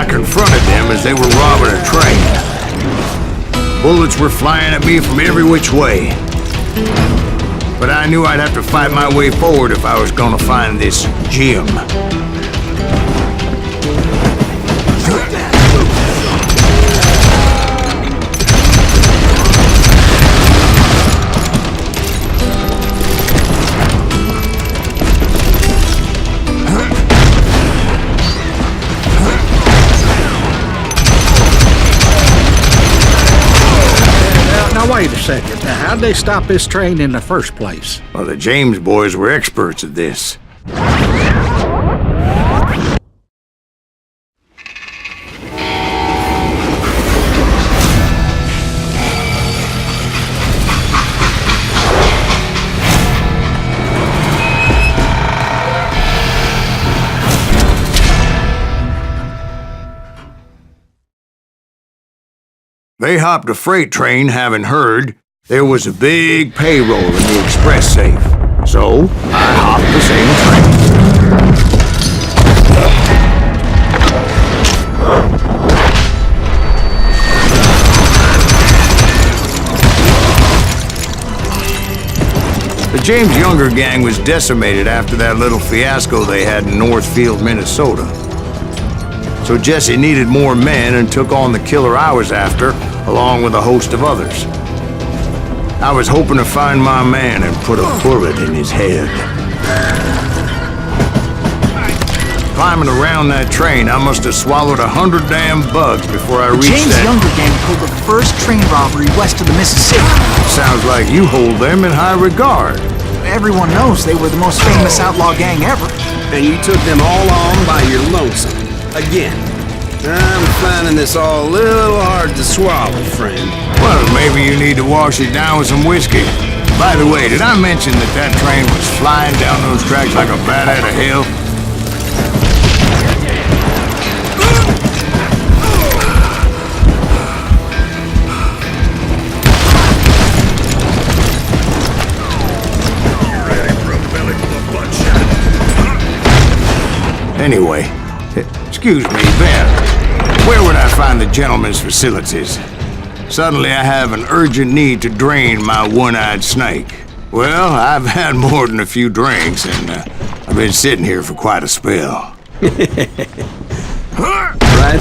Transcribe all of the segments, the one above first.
I confronted them as they were robbing a train. Bullets were flying at me from every which way. But I knew I'd have to fight my way forward if I was gonna find this gem. Now wait a second. How'd they stop this train in the first place? Well, the James boys were experts at this. They hopped a freight train, having heard there was a big payroll in the express safe. So, I hopped the same train. The James Younger gang was decimated after that little fiasco they had in Northfield, Minnesota. So Jesse needed more men and took on the killer I was after, along with a host of others. I was hoping to find my man and put a bullet in his head. Climbing around that train, I must have swallowed 100 damn bugs before I reached James Younger gang pulled the first train robbery west of the Mississippi. Sounds like you hold them in high regard. Everyone knows they were the most famous outlaw gang ever. And you took them all on by your lonesome. Again. I'm finding this all a little hard to swallow, friend. Well, maybe you need to wash it down with some whiskey. By the way, did I mention that that train was flying down those tracks like a bat out of hell? Anyway, excuse me, Ben. Where would I find the gentleman's facilities? Suddenly I have an urgent need to drain my one-eyed snake. Well, I've had more than a few drinks, and I've been sitting here for quite a spell. Right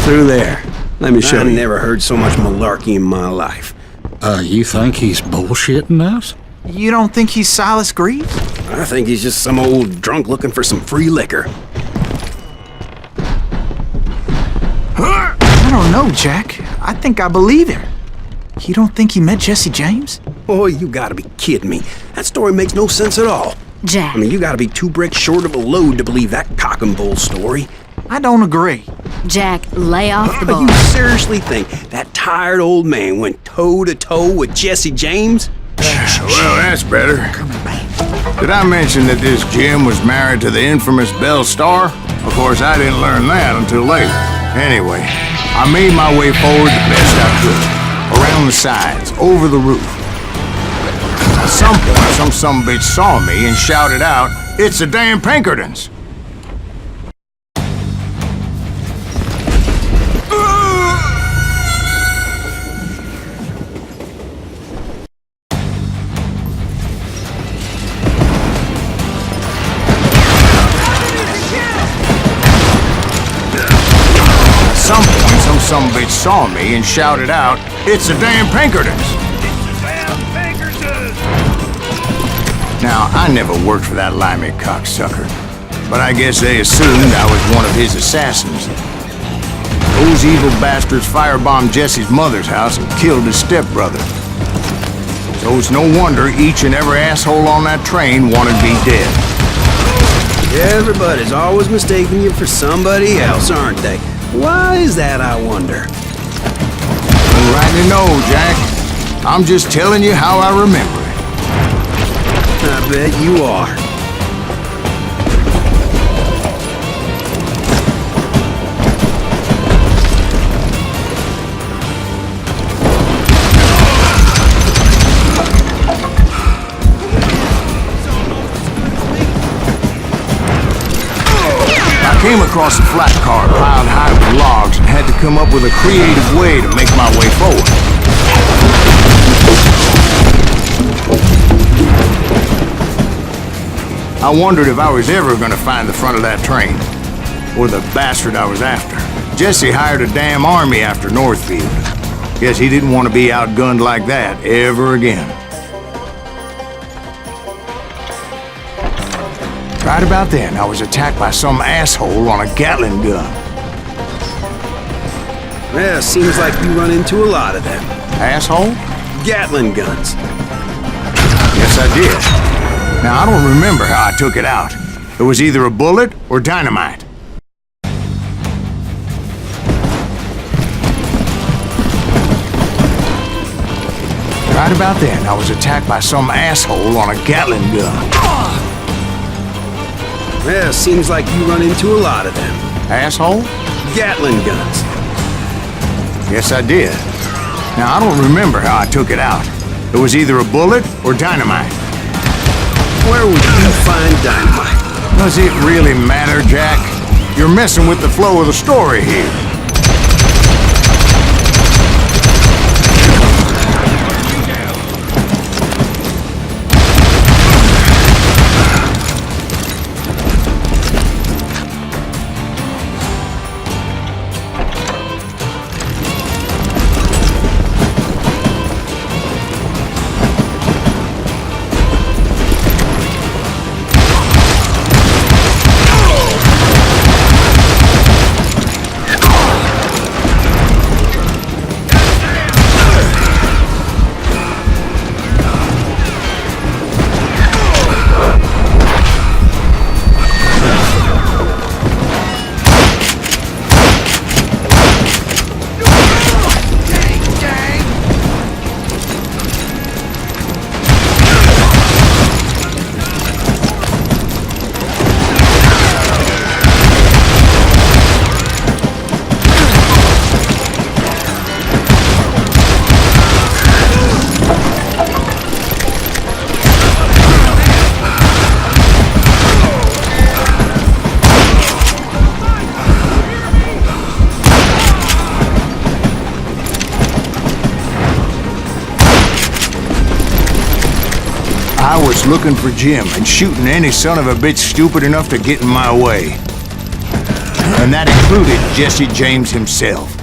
through there. Let me show you. I've never heard so much malarkey in my life. You think he's bullshitting us? You don't think he's Silas Greaves? I think he's just some old drunk looking for some free liquor. I don't know, Jack. I think I believe him. You don't think he met Jesse James? Boy, you gotta be kidding me. That story makes no sense at all. Jack. I mean, you gotta be 2 bricks short of a load to believe that cock and bull story. I don't agree. Jack, lay off the But ball. you seriously think that tired old man went toe-to-toe with Jesse James? Well, that's better. Did I mention that this Jim was married to the infamous Belle Starr? Of course, I didn't learn that until later. Anyway, I made my way forward the best I could. Around the sides, over the roof. At some point, some sumbitch saw me and shouted out, "It's the damn Pinkertons!" Some bitch saw me and shouted out, "It's the damn Pinkertons!" It's the damn Pinkertons! Now, I never worked for that limey cocksucker, but I guess they assumed I was one of his assassins. Those evil bastards firebombed Jesse's mother's house and killed his stepbrother. So it's no wonder each and every asshole on that train wanted me dead. Everybody's always mistaking you for somebody else, aren't they? Why is that, I wonder? Don't rightly know, Jack. I'm just telling you how I remember it. I bet you are. came across a flat car piled high with logs and had to come up with a creative way to make my way forward. I wondered if I was ever going to find the front of that train, or the bastard I was after. Jesse hired a damn army after Northfield. Guess he didn't want to be outgunned like that ever again. Right about then, I was attacked by some asshole on a Gatling gun. Yeah, seems like you run into a lot of them. Asshole? Gatling guns. Yes, I did. Now, I don't remember how I took it out. It was either a bullet or dynamite. Right about then, I was attacked by some asshole on a Gatling gun. Yeah, seems like you run into a lot of them. Asshole? Gatling guns. Yes, I did. Now, I don't remember how I took it out. It was either a bullet or dynamite. Where would you find dynamite? Does it really matter, Jack? You're messing with the flow of the story here. I was looking for Jim and shooting any son of a bitch stupid enough to get in my way. And that included Jesse James himself.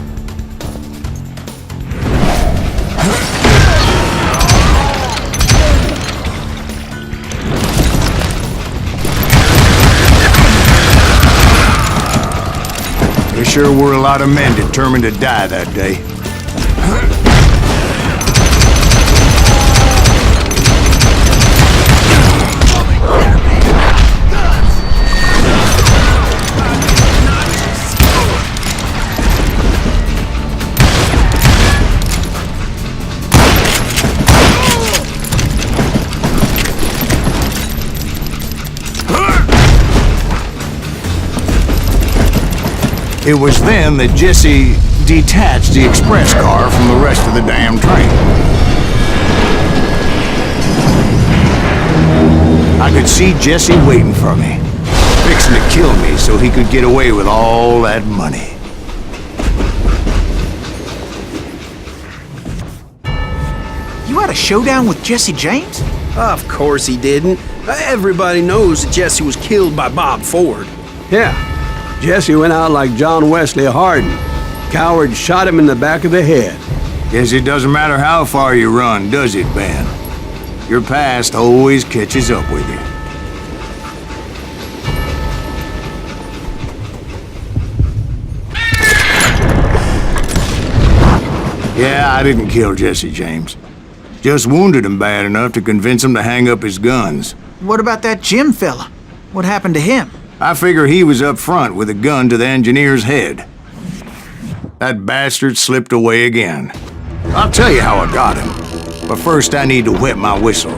There sure were a lot of men determined to die that day. It was then that Jesse detached the express car from the rest of the damn train. I could see Jesse waiting for me, fixing to kill me so he could get away with all that money. You had a showdown with Jesse James? Of course he didn't. Everybody knows that Jesse was killed by Bob Ford. Yeah, Jesse went out like John Wesley Hardin. Coward shot him in the back of the head. Guess it doesn't matter how far you run, does it, Ben? Your past always catches up with you. Yeah, I didn't kill Jesse James. Just wounded him bad enough to convince him to hang up his guns. What about that Jim fella? What happened to him? I figure he was up front with a gun to the engineer's head. That bastard slipped away again. I'll tell you how I got him. But first I need to wet my whistle.